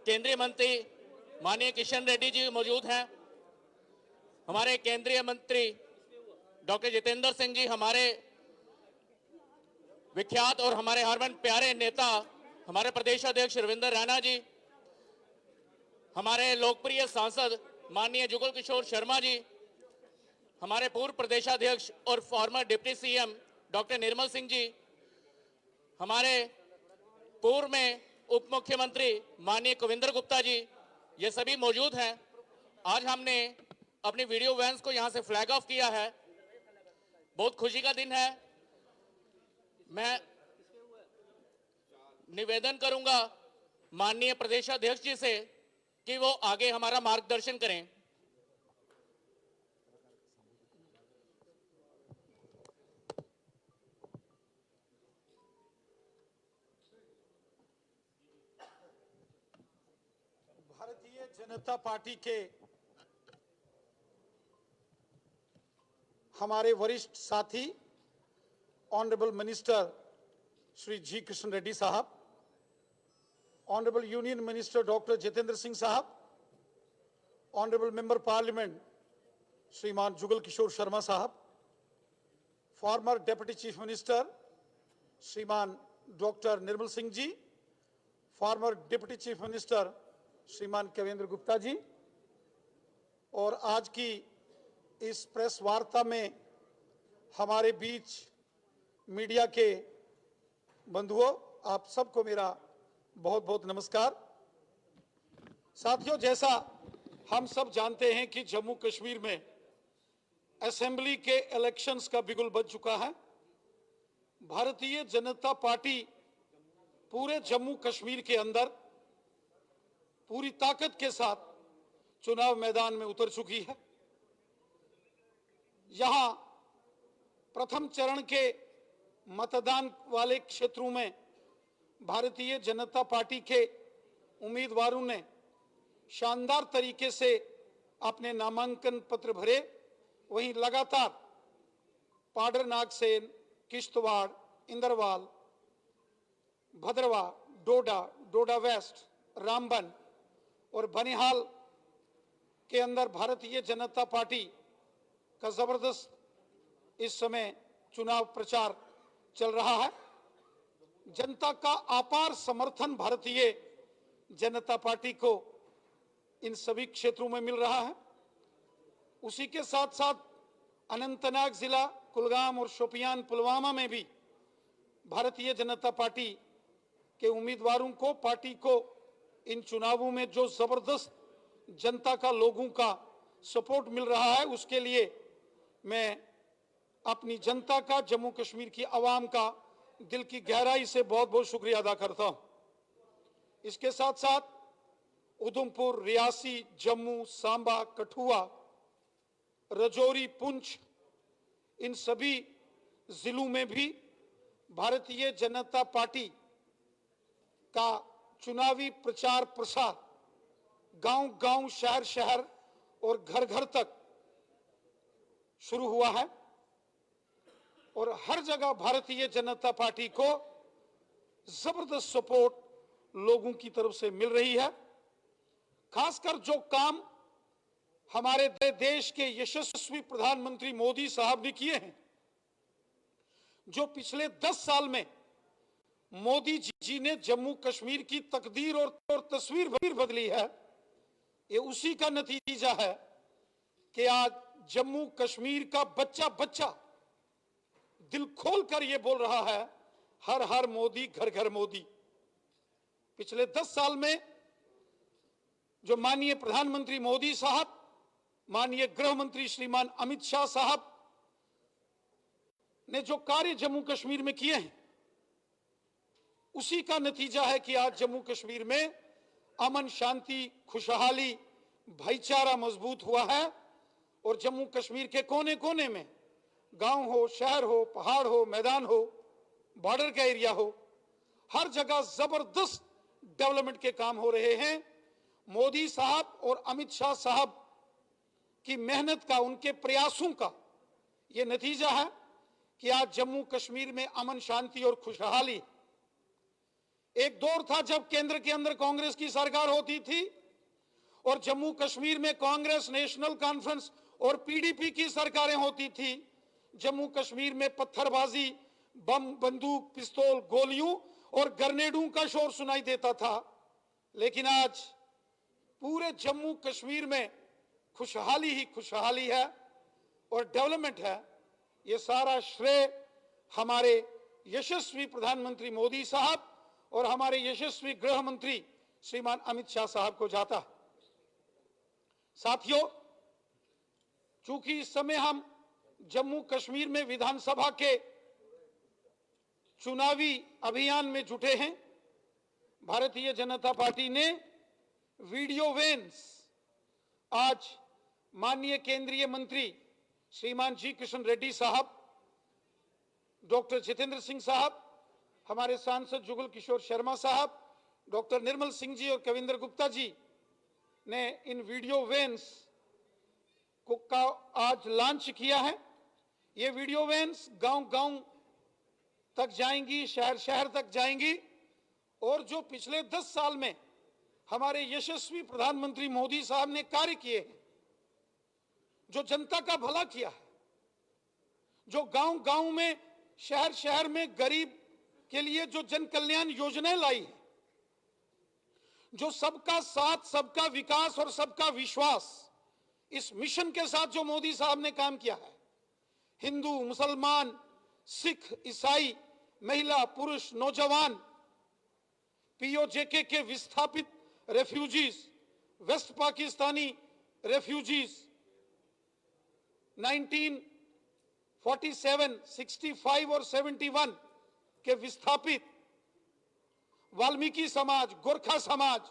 केंद्रीय मंत्री माननीय किशन रेड्डी जी मौजूद हैं, हमारे केंद्रीय मंत्री डॉक्टर जितेंद्र सिंह जी, हमारे विख्यात और हमारे हरमन प्यारे नेता हमारे प्रदेश अध्यक्ष रविंद्र रैना जी, हमारे लोकप्रिय सांसद माननीय जुगल किशोर शर्मा जी, हमारे पूर्व प्रदेशाध्यक्ष और farmer deputy CM doctor Nirmal Singh ji, हमारे पूर्व में उप मुख्यमंत्री माननीय कविंद्र गुप्ता जी, ये सभी मौजूद हैं। आज हमने अपनी वीडियो वैन्स को यहां से फ्लैग ऑफ किया है। बहुत खुशी का दिन है। मैं निवेदन करूंगा माननीय प्रदेशाध्यक्ष जी से कि वो आगे हमारा मार्गदर्शन करें। भारतीय जनता पार्टी के हमारे वरिष्ठ साथी ऑनरेबल मिनिस्टर श्री जी किशन रेड्डी साहब, honourable union minister doctor Jitendra Singh साहब, ऑनरेबल मेंबर पार्लियामेंट श्रीमान जुगल किशोर शर्मा साहब, फॉर्मर डेप्यूटी चीफ मिनिस्टर श्रीमान doctor Nirmal Singh ji, farmer deputy chief minister श्रीमान कविंद्र गुप्ता जी, और आज की इस प्रेस वार्ता में हमारे बीच मीडिया के बंधुओं, आप सबको मेरा बहुत बहुत नमस्कार। साथियों, जैसा हम सब जानते हैं कि जम्मू कश्मीर में असेंबली के इलेक्शंस का बिगुल बज चुका है। भारतीय जनता पार्टी पूरे जम्मू कश्मीर के अंदर पूरी ताकत के साथ चुनाव मैदान में उतर चुकी है। यहां प्रथम चरण के मतदान वाले क्षेत्रों में भारतीय जनता पार्टी के उम्मीदवारों ने शानदार तरीके से अपने नामांकन पत्र भरे। वहीं लगातार पाडरनाग, किश्तवाड़, इंदरवाल, भद्रवा, डोडा, डोडा वेस्ट, रामबन और बनिहाल के अंदर भारतीय जनता पार्टी का जबरदस्त इस समय चुनाव प्रचार चल रहा है। जनता का अपार समर्थन भारतीय जनता पार्टी को इन सभी क्षेत्रों में मिल रहा है। उसी के साथ साथ अनंतनाग जिला, कुलगाम और शोपियान, पुलवामा में भी भारतीय जनता पार्टी के उम्मीदवारों को, पार्टी को इन चुनावों में जो जबरदस्त जनता का, लोगों का सपोर्ट मिल रहा है, उसके लिए मैं अपनी जनता का, जम्मू कश्मीर की आवाम का दिल की गहराई से बहुत बहुत शुक्रिया अदा करता हूं। इसके साथ साथ उधमपुर, रियासी, जम्मू, सांबा, कठुआ, रजौरी, पुंछ, इन सभी जिलों में भी भारतीय जनता पार्टी का चुनावी प्रचार प्रसार गांव-गांव, शहर-शहर और घर-घर तक शुरू हुआ है और हर जगह भारतीय जनता पार्टी को जबरदस्त सपोर्ट लोगों की तरफ से मिल रही है। खासकर जो काम हमारे देश के यशस्वी प्रधानमंत्री मोदी साहब ने किए हैं, जो पिछले 10 साल में मोदी जी ने जम्मू कश्मीर की तकदीर और तस्वीर बदली है, ये उसी का नतीजा है कि आज जम्मू कश्मीर का बच्चा बच्चा दिल खोलकर ये बोल रहा है, हर हर मोदी, घर घर मोदी। पिछले 10 साल में जो माननीय प्रधानमंत्री मोदी साहब, माननीय गृह मंत्री श्रीमान अमित शाह साहब ने जो कार्य जम्मू कश्मीर में किए हैं, उसी का नतीजा है कि आज जम्मू कश्मीर में अमन, शांति, खुशहाली, भाईचारा मजबूत हुआ है और जम्मू कश्मीर के कोने कोने में, गांव हो, शहर हो, पहाड़ हो, मैदान हो, बॉर्डर का एरिया हो, हर जगह जबरदस्त डेवलपमेंट के काम हो रहे हैं। मोदी साहब और अमित शाह साहब की मेहनत का, उनके प्रयासों का यह नतीजा है कि आज जम्मू कश्मीर में अमन, शांति और खुशहाली। एक दौर था जब केंद्र के अंदर कांग्रेस की सरकार होती थी और जम्मू कश्मीर में कांग्रेस, नेशनल कॉन्फ्रेंस और पीडीपी की सरकारें होती थी। जम्मू कश्मीर में पत्थरबाजी, बम, बंदूक, पिस्तौल, गोलियों और ग्रेनेडों का शोर सुनाई देता था। लेकिन आज पूरे जम्मू कश्मीर में खुशहाली ही खुशहाली है और डेवलपमेंट है। ये सारा श्रेय हमारे यशस्वी प्रधानमंत्री मोदी साहब और हमारे यशस्वी गृह मंत्री श्रीमान अमित शाह साहब को जाता है। साथियों, चूंकि इस समय हम जम्मू कश्मीर में विधानसभा के चुनावी अभियान में जुटे हैं, भारतीय जनता पार्टी ने वीडियो वेन्स आज माननीय केंद्रीय मंत्री श्रीमान जी किशन रेड्डी साहब, डॉक्टर जितेंद्र सिंह साहब, हमारे सांसद जुगल किशोर शर्मा साहब, डॉक्टर निर्मल सिंह जी और कविंद्र गुप्ता जी ने इन वीडियो वेन्स को का आज लॉन्च किया है। ये वीडियो वेन्स गांव-गांव तक जाएंगी, शहर-शहर तक जाएंगी और जो पिछले 10 साल में हमारे यशस्वी प्रधानमंत्री मोदी साहब ने कार्य किए हैं, जो जनता का भला किया है, जो गांव-गांव में, शहर-शहर में गरीब के लिए जो जन कल्याण योजनाएं लाई है, जो सबका साथ, सबका विकास और सबका विश्वास, इस मिशन के साथ जो मोदी साहब ने काम किया है, हिंदू, मुसलमान, सिख, ईसाई, महिला, पुरुष, नौजवान, पीओजेके के विस्थापित रेफ्यूजीज, वेस्ट पाकिस्तानी रेफ्यूजीज, 1947, 65 और 71 के विस्थापित, वाल्मीकि समाज, गोरखा समाज,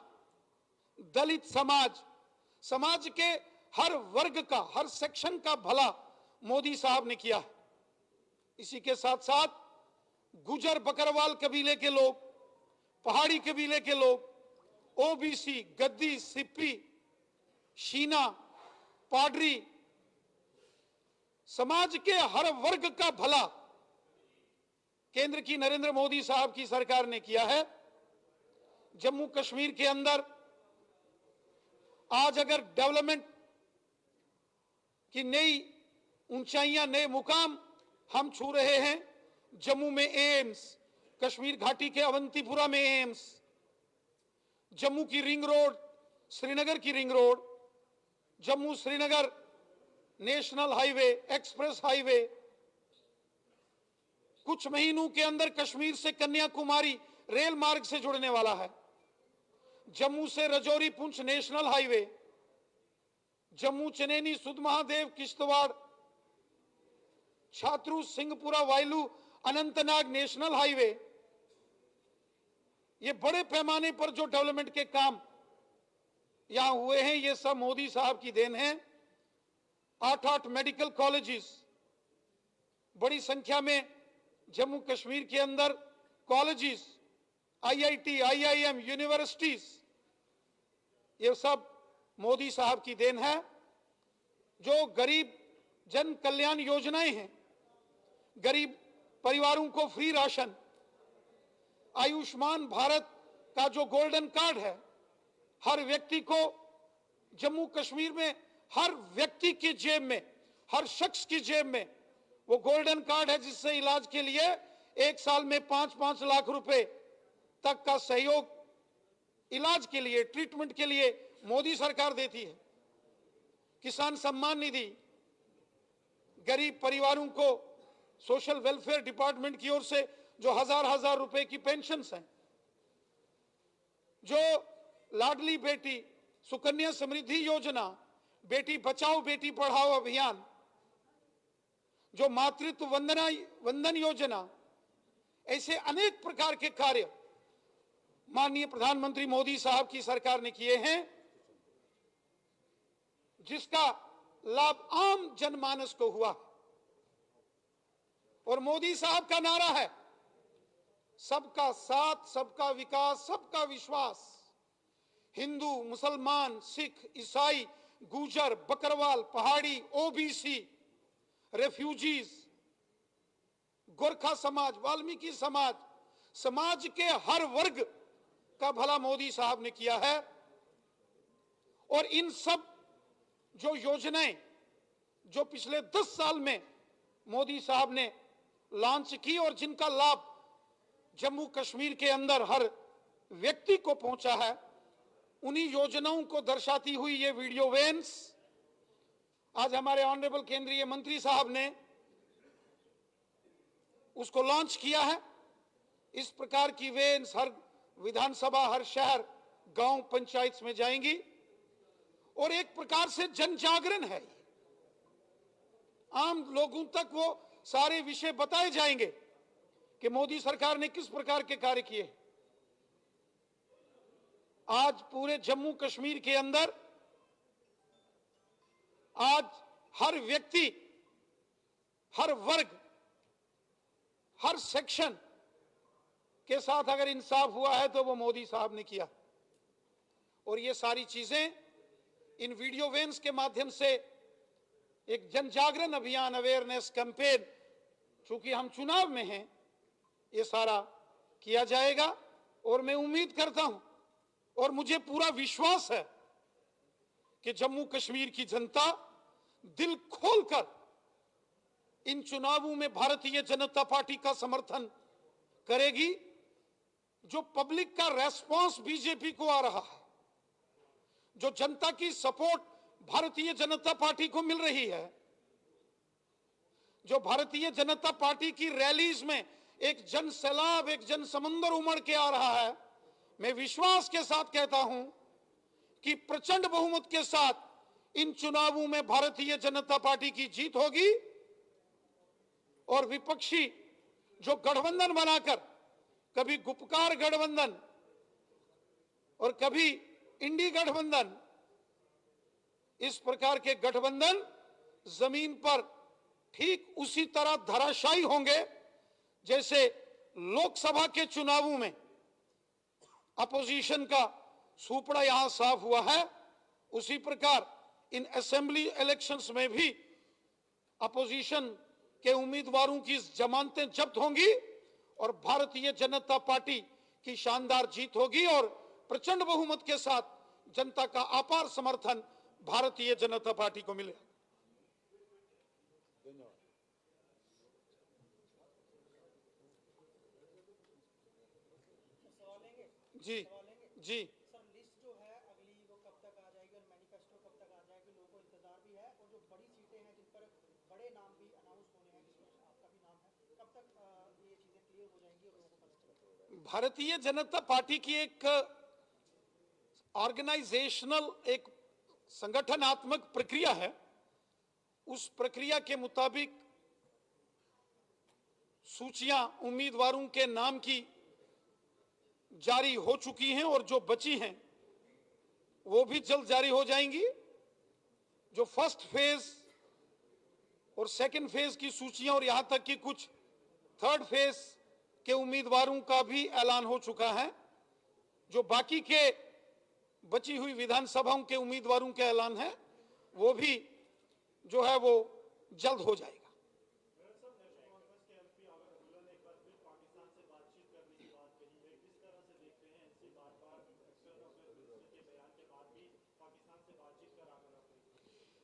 दलित समाज, समाज के हर वर्ग का, हर सेक्शन का भला मोदी साहब ने किया है। इसी के साथ साथ गुजर बकरवाल कबीले के लोग, पहाड़ी कबीले के लोग, ओबीसी, गद्दी, सिप्पी, शीना, पाडरी, समाज के हर वर्ग का भला केंद्र की नरेंद्र मोदी साहब की सरकार ने किया है। जम्मू कश्मीर के अंदर आज अगर डेवलपमेंट की नई ऊंचाइयां, नए मुकाम हम छू रहे हैं, जम्मू में एम्स, कश्मीर घाटी के अवंतीपुरा में एम्स, जम्मू की रिंग रोड, श्रीनगर की ring road, Jammu Srinagar national highway, express highway, कुछ महीनों के अंदर कश्मीर से कन्याकुमारी रेल मार्ग से जुड़ने वाला है, जम्मू से रजौरी पुंछ नेशनल हाईवे, जम्मू चनैनी सुध महादेव किश्तवाड़ छात्रू सिंहपुरा वायलू अनंतनाग नेशनल हाईवे, ये बड़े पैमाने पर जो डेवलपमेंट के काम यहां हुए हैं, ये सब मोदी साहब की देन है। 8 मेडिकल कॉलेजेस, बड़ी संख्या में जम्मू कश्मीर के अंदर कॉलेजेस, आईआईटी, आईआईएम, यूनिवर्सिटीज, ये सब मोदी साहब की देन है। जो गरीब जन कल्याण योजनाएं हैं, गरीब परिवारों को फ्री राशन, आयुष्मान भारत का जो गोल्डन कार्ड है, हर व्यक्ति को जम्मू कश्मीर में, हर व्यक्ति की जेब में, हर शख्स की जेब में वो गोल्डन कार्ड है, जिससे इलाज के लिए एक साल में 5-5 लाख रुपए तक का सहयोग इलाज के लिए, ट्रीटमेंट के लिए मोदी सरकार देती है। किसान सम्मान निधि, गरीब परिवारों को सोशल वेलफेयर डिपार्टमेंट की ओर से जो हजार रुपए की पेंशन्स हैं, जो लाडली बेटी, सुकन्या समृद्धि योजना, बेटी बचाओ बेटी पढ़ाओ अभियान, जो मातृत्व वंदन योजना, ऐसे अनेक प्रकार के कार्य माननीय प्रधानमंत्री मोदी साहब की सरकार ने किए हैं, जिसका लाभ आम जनमानस को हुआ। और मोदी साहब का नारा है, सबका साथ, सबका विकास, सबका विश्वास। हिंदू, मुसलमान, सिख, ईसाई, गुजर, बकरवाल, पहाड़ी, ओबीसी, रेफ्यूजीज, गोरखा समाज, वाल्मीकि समाज, समाज के हर वर्ग का भला मोदी साहब ने किया है। और इन सब जो योजनाएं जो पिछले 10 साल में मोदी साहब ने लॉन्च की और जिनका लाभ जम्मू कश्मीर के अंदर हर व्यक्ति को पहुंचा है, उन्हीं योजनाओं को दर्शाती हुई ये वीडियो वैन्स आज हमारे ऑनरेबल केंद्रीय मंत्री साहब ने उसको लॉन्च किया है। इस प्रकार की वैन्स हर विधानसभा, हर शहर, गांव, पंचायत में जाएंगी और एक प्रकार से जन जागरण है। आम लोगों तक वो सारे विषय बताए जाएंगे कि मोदी सरकार ने किस प्रकार के कार्य किए। आज पूरे जम्मू कश्मीर के अंदर आज हर व्यक्ति, हर वर्ग, हर सेक्शन के साथ अगर इंसाफ हुआ है तो वो मोदी साहब ने किया। और ये सारी चीजें इन वीडियो वैन्स के माध्यम से एक जन जागरण अभियान, अवेयरनेस कैंपेन, चूंकि हम चुनाव में हैं, ये सारा किया जाएगा। और मैं उम्मीद करता हूं और मुझे पूरा विश्वास है कि जम्मू कश्मीर की जनता दिल खोलकर इन चुनावों में भारतीय जनता पार्टी का समर्थन करेगी। जो पब्लिक का रेस्पॉन्स बीजेपी को आ रहा है, जो जनता की सपोर्ट भारतीय जनता पार्टी को मिल रही है, जो भारतीय जनता पार्टी की रैलीज में एक जन सैलाब, एक जन समंदर उमड़ के आ रहा है, मैं विश्वास के साथ कहता हूं कि प्रचंड बहुमत के साथ इन चुनावों में भारतीय जनता पार्टी की जीत होगी। और विपक्षी जो गठबंधन बनाकर, कभी गुपकार गठबंधन और कभी इंडी गठबंधन, इस प्रकार के गठबंधन जमीन पर ठीक उसी तरह धराशायी होंगे जैसे लोकसभा के चुनावों में अपोजिशन का सुपड़ा यहां साफ हुआ है। उसी प्रकार इन असेंबली इलेक्शंस में भी अपोजिशन के उम्मीदवारों की जमानतें जब्त होंगी और भारतीय जनता पार्टी की शानदार जीत होगी और प्रचंड बहुमत के साथ जनता का अपार समर्थन भारतीय जनता पार्टी को मिलेगा। जी जी सर, लिस्ट जो है अगली वो कब तक आ जाएगी और मैनिफेस्टो कब तक आ जाएगी? लोगों को इंतजार भी है और जो बड़ी सीटें हैं जिन पर बड़े नाम भी अनाउंस होने हैं, जिसमें आपका भी नाम है, कब तक ये चीजें क्लियर हो जाएंगी और लोगों को पता चलेगा? भारतीय जनता पार्टी की एक ऑर्गेनाइजेशनल, एक संगठनात्मक प्रक्रिया है। उस प्रक्रिया के मुताबिक सूचियां उम्मीदवारों के नाम की जारी हो चुकी हैं और जो बची हैं वो भी जल्द जारी हो जाएंगी। जो फर्स्ट फेज और सेकंड फेज की सूचियां और यहां तक कि कुछ थर्ड फेज के उम्मीदवारों का भी ऐलान हो चुका है। जो बाकी के बची हुई विधानसभाओं के उम्मीदवारों के ऐलान है वो भी जो है वो जल्द हो जाएगा।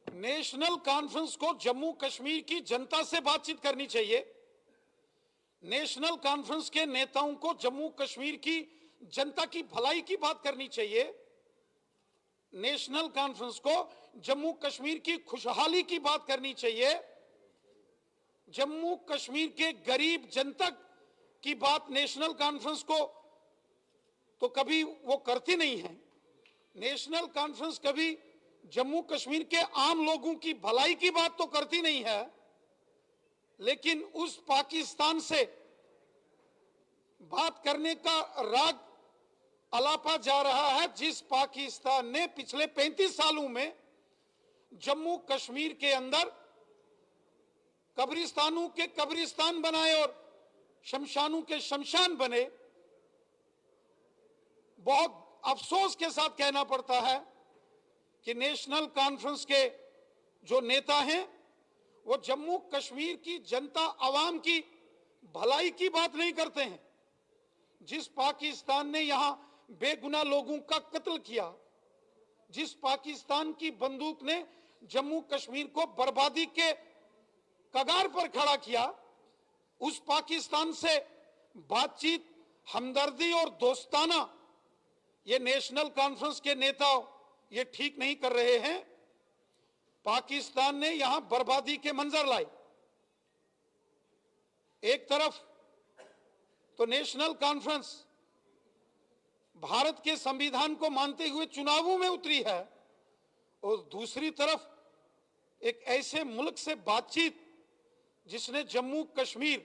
नेशनल कॉन्फ्रेंस को जम्मू कश्मीर की जनता से बातचीत करनी चाहिए। नेशनल कॉन्फ्रेंस के नेताओं को जम्मू कश्मीर की जनता की भलाई की बात करनी चाहिए। नेशनल कॉन्फ्रेंस को जम्मू कश्मीर की खुशहाली की बात करनी चाहिए। जम्मू कश्मीर के गरीब जनता की बात नेशनल कॉन्फ्रेंस को तो कभी वो करती नहीं है। नेशनल कॉन्फ्रेंस कभी जम्मू कश्मीर के आम लोगों की भलाई की बात तो करती नहीं है, लेकिन उस पाकिस्तान से बात करने का राग अलापा जा रहा है जिस पाकिस्तान ने पिछले 35 सालों में जम्मू कश्मीर के अंदर कब्रिस्तानों के कब्रिस्तान बनाए और शमशानों के शमशान बने। बहुत अफसोस के साथ कहना पड़ता है कि नेशनल कॉन्फ्रेंस के जो नेता हैं वो जम्मू कश्मीर की जनता, आवाम की भलाई की बात नहीं करते हैं। जिस पाकिस्तान ने यहां बेगुनाह लोगों का कत्ल किया, जिस पाकिस्तान की बंदूक ने जम्मू कश्मीर को बर्बादी के कगार पर खड़ा किया, उस पाकिस्तान से बातचीत, हमदर्दी और दोस्ताना ये नेशनल कॉन्फ्रेंस के नेता ये ठीक नहीं कर रहे हैं। पाकिस्तान ने यहां बर्बादी के मंजर लाए। एक तरफ तो नेशनल कॉन्फ्रेंस भारत के संविधान को मानते हुए चुनावों में उतरी है, और दूसरी तरफ एक ऐसे मुल्क से बातचीत जिसने जम्मू कश्मीर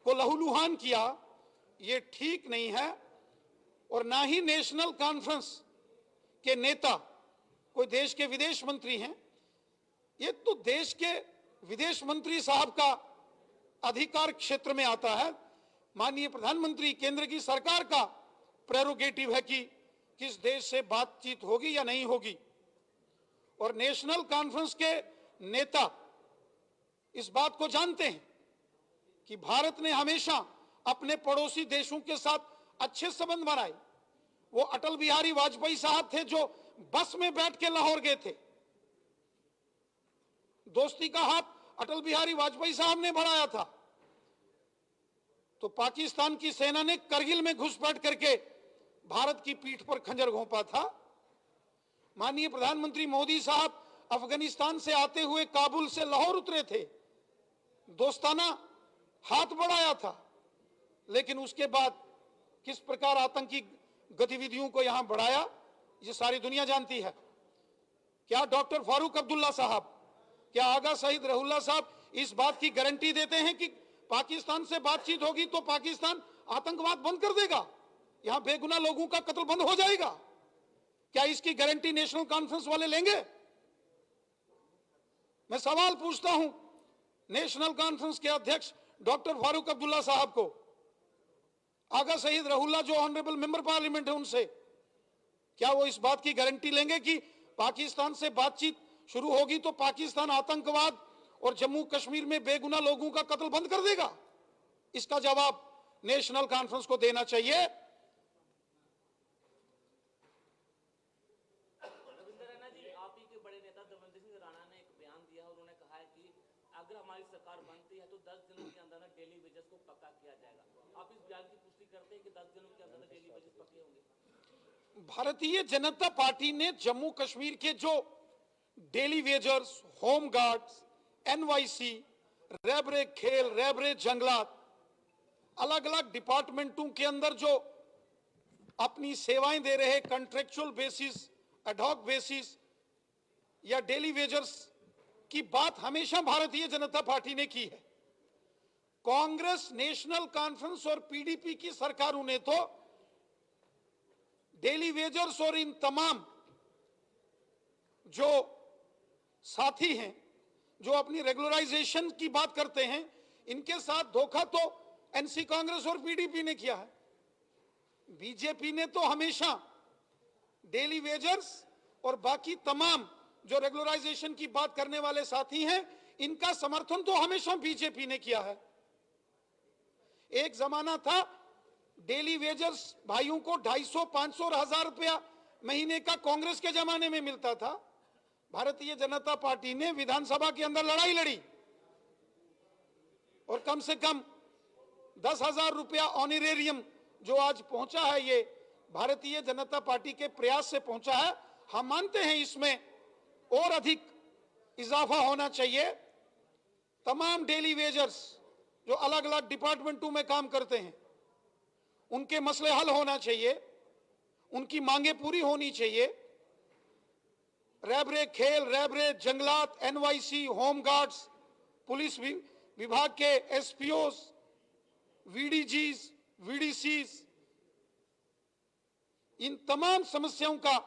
को लहूलुहान किया, ये ठीक नहीं है। और ना ही नेशनल कॉन्फ्रेंस के नेता कोई देश के विदेश मंत्री हैं। ये तो देश के विदेश मंत्री साहब का अधिकार क्षेत्र में आता है। माननीय प्रधानमंत्री, केंद्र की सरकार का प्रेरोगेटिव है कि किस देश से बातचीत होगी या नहीं होगी। और नेशनल कॉन्फ्रेंस के नेता इस बात को जानते हैं कि भारत ने हमेशा अपने पड़ोसी देशों के साथ अच्छे संबंध बनाए। वो अटल बिहारी वाजपेयी साहब थे जो बस में बैठ के लाहौर गए थे। दोस्ती का हाथ अटल बिहारी वाजपेयी साहब ने बढ़ाया था। तो पाकिस्तान की सेना ने करगिल में घुसपैठ करके भारत की पीठ पर खंजर घोंपा था। माननीय प्रधानमंत्री मोदी साहब अफगानिस्तान से आते हुए काबुल से लाहौर उतरे थे, दोस्ताना हाथ बढ़ाया था। लेकिन उसके बाद किस प्रकार आतंकी गतिविधियों को यहां बढ़ाया, ये सारी दुनिया जानती है। क्या डॉक्टर फारूक अब्दुल्ला साहब, क्या आगा शहीद रहूल्ला साहब इस बात की गारंटी देते हैं कि पाकिस्तान से बातचीत होगी तो पाकिस्तान आतंकवाद बंद कर देगा, यहां बेगुनाह लोगों का कत्ल बंद हो जाएगा? क्या इसकी गारंटी नेशनल कॉन्फ्रेंस वाले लेंगे? मैं सवाल पूछता हूं नेशनल कॉन्फ्रेंस के अध्यक्ष डॉक्टर फारूक अब्दुल्ला साहब को, आगा शहीद रहूल्ला जो ऑनरेबल मेंबर पार्लियामेंट है उनसे, क्या वो इस बात की गारंटी लेंगे कि पाकिस्तान से बातचीत शुरू होगी तो पाकिस्तान आतंकवाद और जम्मू कश्मीर में बेगुनाह लोगों का कत्ल बंद कर देगा? इसका जवाब नेशनल कॉन्फ्रेंस को देना चाहिए। रविंद्र रैना जी, आप ही के बड़े नेता दविंदर सिंह राणा ने एक बयान दिया और उन्होंने कहा है कि अगर हमारी सरकार बनती है तो 10 दिनों के अंदर डेली वेजेस को पक्का किया जाएगा। आप इस बयान की पुष्टि करते हैं कि 10 दिनों के अंदर डेली वेजेस पक्के होंगे? भारतीय जनता पार्टी ने जम्मू कश्मीर के जो daily wagers, home guards, NYC, रैबरे खेल, रैबरे जंगलात, अलग अलग डिपार्टमेंटों के अंदर जो अपनी सेवाएं दे रहे कॉन्ट्रेक्चुअल बेसिस, एडहॉक बेसिस या डेली वेजर्स की बात हमेशा भारतीय जनता पार्टी ने की है। कांग्रेस, नेशनल कॉन्फ्रेंस और पीडीपी की सरकारों ने तो डेली वेजर्स और इन तमाम जो साथी हैं जो अपनी रेगुलराइजेशन की बात करते हैं, इनके साथ धोखा तो एनसी कांग्रेस और पीडीपी ने किया है। बीजेपी ने तो हमेशा डेली वेजर्स और बाकी तमाम जो रेगुलराइजेशन की बात करने वाले साथी हैं, इनका समर्थन तो हमेशा बीजेपी ने किया है। एक जमाना था डेली वेजर्स भाइयों को 250, 500 और 1000 रुपया महीने का कांग्रेस के जमाने में मिलता था। भारतीय जनता पार्टी ने विधानसभा के अंदर लड़ाई लड़ी और कम से कम 10,000 रुपया ऑनरेरियम जो आज पहुंचा है, ये भारतीय जनता पार्टी के प्रयास से पहुंचा है। हम मानते हैं इसमें और अधिक इजाफा होना चाहिए। तमाम डेली वेजर्स जो अलग अलग डिपार्टमेंटों में काम करते हैं, उनके मसले हल होना चाहिए, उनकी मांगे पूरी होनी चाहिए। रैबरे खेल, रैबरे जंगलात, एनवाईसी, होम गार्ड्स, पुलिस विभाग के एसपीओस, वीडीजीज, वीडीसीज, इन तमाम समस्याओं का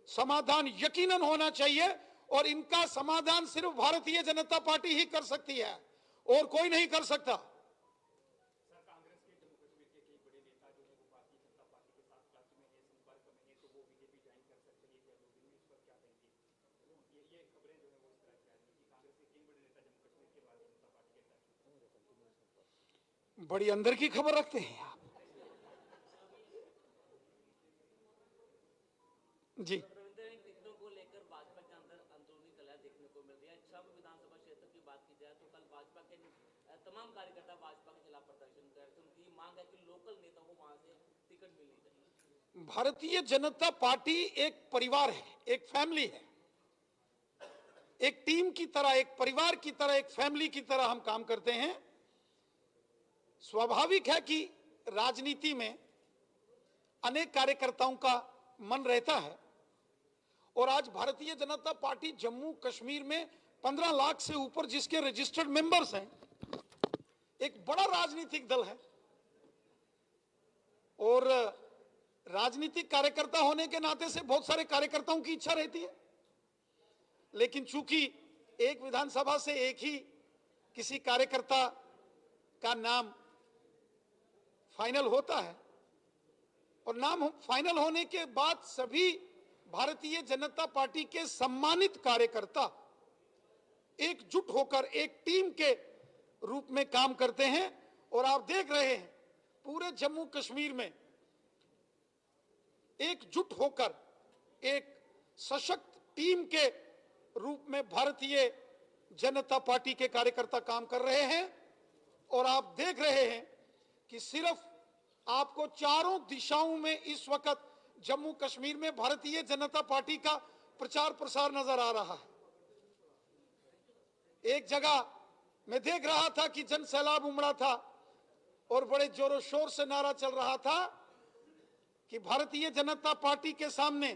समाधान यकीनन होना चाहिए और इनका समाधान सिर्फ भारतीय जनता पार्टी ही कर सकती है और कोई नहीं कर सकता। बड़ी अंदर की खबर रखते हैं आप। जी रविंद्र, इन टिकटों को लेकर भाजपा के अंदर अंदरूनी कलह देखने को मिल रही है। छह विधानसभा क्षेत्र की बात की जाए तो कल भाजपा के तमाम कार्यकर्ता भाजपा के खिलाफ प्रदर्शन कर रहे थे। उनकी मांग है कि लोकल नेताओं को वहां से टिकट मिलनी चाहिए। भारतीय जनता पार्टी एक परिवार है, एक फैमिली है, एक टीम की तरह, एक परिवार की तरह, एक फैमिली की तरह हम काम करते हैं। स्वाभाविक है कि राजनीति में अनेक कार्यकर्ताओं का मन रहता है और आज भारतीय जनता पार्टी जम्मू कश्मीर में 15 लाख से ऊपर जिसके रजिस्टर्ड मेंबर्स हैं, एक बड़ा राजनीतिक दल है और राजनीतिक कार्यकर्ता होने के नाते से बहुत सारे कार्यकर्ताओं की इच्छा रहती है, लेकिन चूंकि एक विधानसभा से एक ही किसी कार्यकर्ता का नाम फाइनल होता है और नाम फाइनल होने के बाद सभी भारतीय जनता पार्टी के सम्मानित कार्यकर्ता एकजुट होकर एक टीम के रूप में काम करते हैं और आप देख रहे हैं पूरे जम्मू कश्मीर में एकजुट होकर एक सशक्त टीम के रूप में भारतीय जनता पार्टी के कार्यकर्ता काम कर रहे हैं और आप देख रहे हैं कि सिर्फ आपको चारों दिशाओं में इस वक्त जम्मू कश्मीर में भारतीय जनता पार्टी का प्रचार प्रसार नजर आ रहा है। एक जगह मैं देख रहा था कि जन सैलाब उमड़ा था और बड़े जोरों शोर से नारा चल रहा था कि भारतीय जनता पार्टी के सामने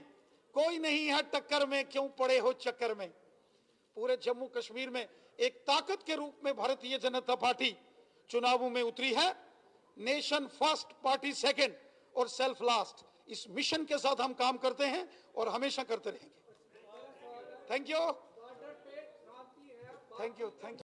कोई नहीं है टक्कर में, क्यों पड़े हो चक्कर में। पूरे जम्मू कश्मीर में एक ताकत के रूप में भारतीय जनता पार्टी चुनावों में उतरी है। नेशन फर्स्ट, पार्टी सेकंड और सेल्फ लास्ट, इस मिशन के साथ हम काम करते हैं और हमेशा करते रहेंगे। Thank you, thank you, thank you.